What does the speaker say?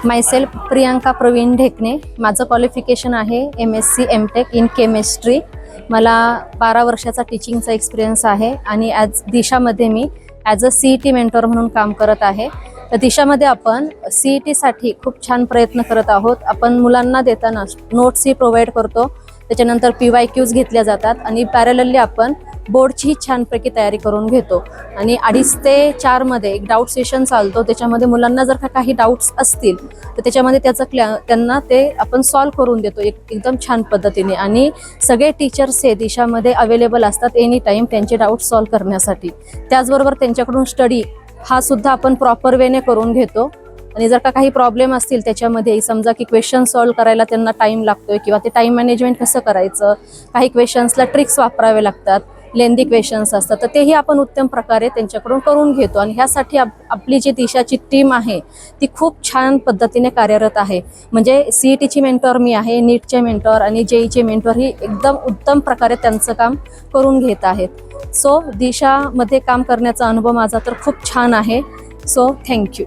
Myself Priyanka Pravin ढेकणे. माझं qualification आहे MSc MTech in chemistry. मला 12 वर्षाचा टीचिंगचा एक्सपिरियन्स आहे आणि दिशामध्ये मी ॲज अ CET मेंटॉर म्हणून काम करत आहे. तर दिशामध्ये आपण CETसाठी खूप छान प्रयत्न करत आहोत. आपण मुलांना देताना नोट्सही प्रोव्हाइड करतो, त्याच्यानंतर PYQs घेतल्या जातात आणि पॅरलली आपण बोर्डचीही छानपैकी तयारी करून घेतो. आणि 2:30 ते 4 मध्ये एक डाऊट सेशन चालतो. त्याच्यामध्ये मुलांना जर काही डाऊट्स असतील तर त्याच्यामध्ये त्यांना ते आपण सॉल्व्ह करून देतो एकदम छान पद्धतीने. आणि सगळे टीचर्स हे दिशामध्ये अवेलेबल असतात एनी टाईम त्यांचे डाऊट सॉल्व्ह करण्यासाठी. त्याचबरोबर त्यांच्याकडून स्टडी हा सुद्धा आपण प्रॉपर वेने करून घेतो. आणि जर काही प्रॉब्लेम असतील त्याच्यामध्ये, समजा की क्वेश्चन सॉल्व्ह करायला त्यांना टाईम लागतोय किंवा ते टाईम मॅनेजमेंट कसं करायचं, काही क्वेश्चन्सला ट्रिक्स वापरावे लागतात, लेंदी क्वेश्चन्स असतात, तर तेही आपण उत्तम प्रकारे त्यांच्याकडून करून घेतो. आणि ह्यासाठी आपली जी दिशाची टीम आहे ती खूप छान पद्धतीने कार्यरत आहे. म्हणजे CETची मेंटॉर मी आहे, नीटचे मेंटॉर आणि JEEचे मेंटॉर ही एकदम उत्तम प्रकारे त्यांचं काम करून घेत आहेत. सो दिशामध्ये काम करण्याचा अनुभव माझा तर खूप छान आहे. So thank you.